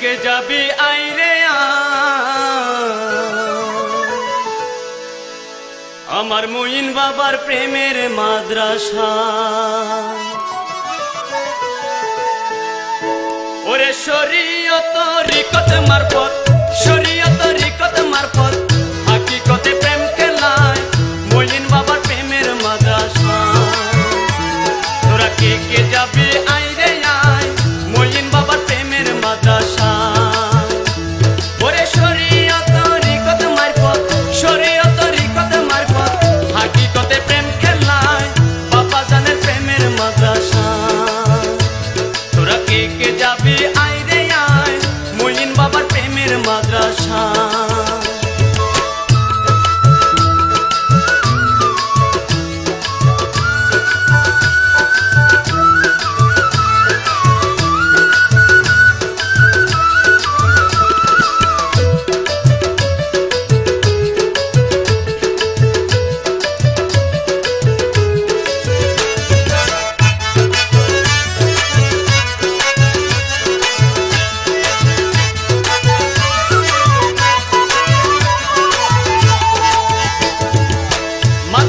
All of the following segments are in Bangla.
কে যাবি আইরে আমার মুইন বাবার প্রেমের মাদ্রাসা ওরে শরীয়ত রিকত মারফত শরীয়ত রিকত মারফত হাকিকতে প্রেম খেলায় মুইন বাবার প্রেমের মাদ্রাসা তোরা কে কে যাবি আইরে আয় মুইন বাবার প্রেমের মাদ্রাসা ওরে শরীয়ত রিকত মারফত শরীয়ত রিকত মারফত হাকিকতে প্রেম খেলায় বাবা জানের প্রেমের মাদ্রাসা তোরা কে কে যাবি আইরে আয় মুইন বাবার প্রেমের মাদ্রাসা মাঘ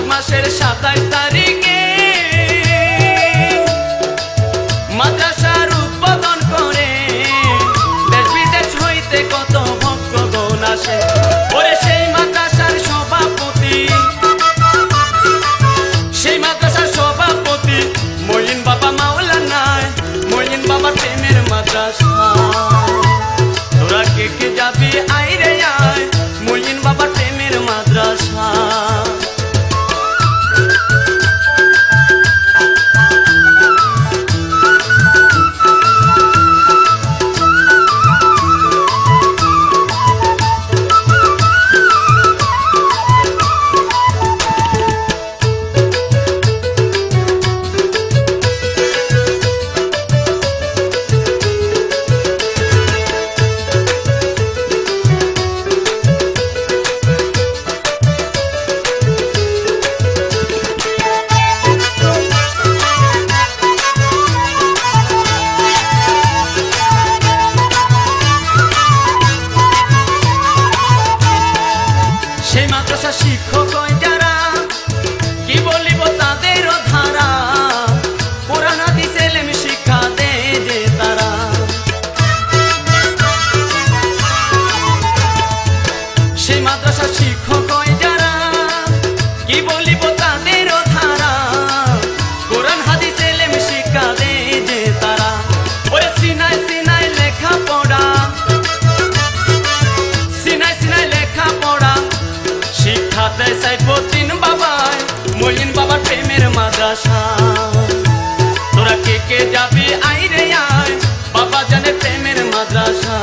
মাসের 27 তারিখে মাদ্রাসার উদ্বোধন করে দেশ বিদেশ হইতে কত ভক্তগণ আসে ওরে সেই মাদ্রাসার সভাপতি মুইন বাবা মাওলানা মুইন বাবা প্রেমের মাদ্রাসা তোরা কে কে যাবি আইরে আয় মুইন বাবা প্রেমের মাদ্রাসা শিক্ষক যারা কি বলিব তাদের ধারা কোরআন হাদিস ইলম শিক্ষা দেয় যে তারা সেই মাদ্রাসা শিক্ষক যারা কি বলিব তাদের ধারা কোরআন হাদিস ইলম শিক্ষা দেয় যে তারা ওরে সিনায় সিনায় লেখাপড়া সিনায় সিনায় লেখাপড়া শিক্ষাতে সাইফুদ্দিন বাবাই মুইন বাবার প্রেমের মাদ্রাসা তোরা কে কে যাবি আইরে আয় বাবা জানের প্রেমের মাদ্রাসা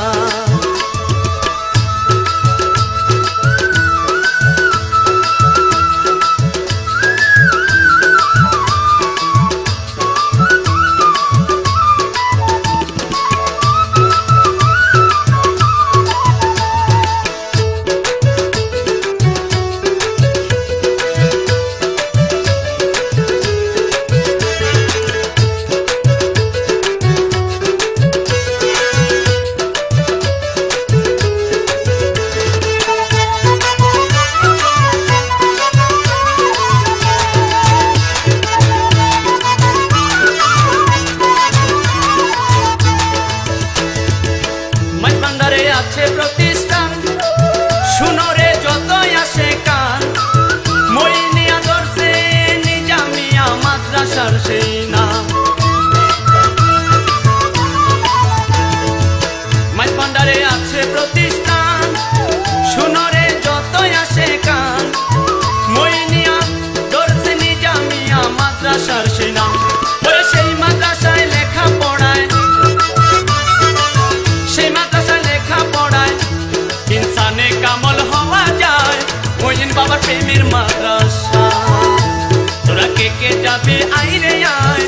আছে প্রতিষ্ঠান শুনরে যতই আসে কান মুইনি আদর্শে নিজামিয়া মাদ্রাসার সেই নাম মাইজ ভান্ডারে আছে প্রতিষ্ঠান শুনরে যতই আসে কান মুইনি আদর্শে নিজামিয়া মাদ্রাসার সেই নাম ওরে সেই মাদ্রাসায় লেখা পড়ায় সেই মাদ্রাসায় লেখা পড়ায় ইনসানে কামল হওয়া যায় মুইন বাবার প্রেমের মাদ্রাসা তোরা কে কে যাবি আইরে আয়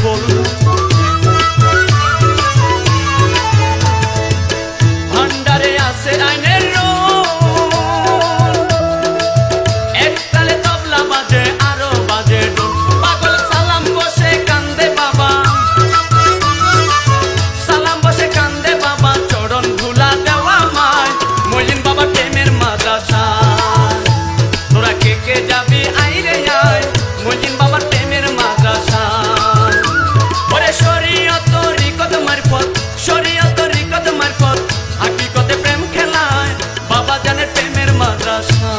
ফুল ভান্ডারে আছে আইনের রোল একতালে তবলা বাজে আরো বাজে ঢোল পাগল সালাম বসে কান্দে বাবা সালাম বসে কান্দে বাবা চরণ ধুলা দেওয়া মায় মইন বাবা প্রেমের মাদ্রাসা তোরা কে কে যাবি আইরে আয় মইন বাবার প্রেমের মাদ্রাসা ওরে শরীয়ত রিকত মারফত শরীয়ত রিকত মারফত হাকিকতে প্রেম খেলায় বাবা জানের প্রেমের মাদ্রাসা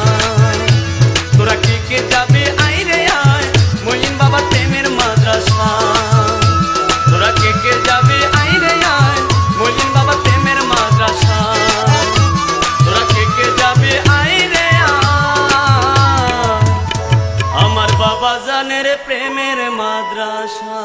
তোরা কে কে যাবি আইরে আয় মইন বাবার প্রেমের মাদ্রাসা তোরা কে কে যাবি আইরে আয় মইন বাবার প্রেমের মাদ্রাসা তোরা কে কে যাবি আইরে আয় আমার বাবা জানের প্রেমের মাদ্রাসা।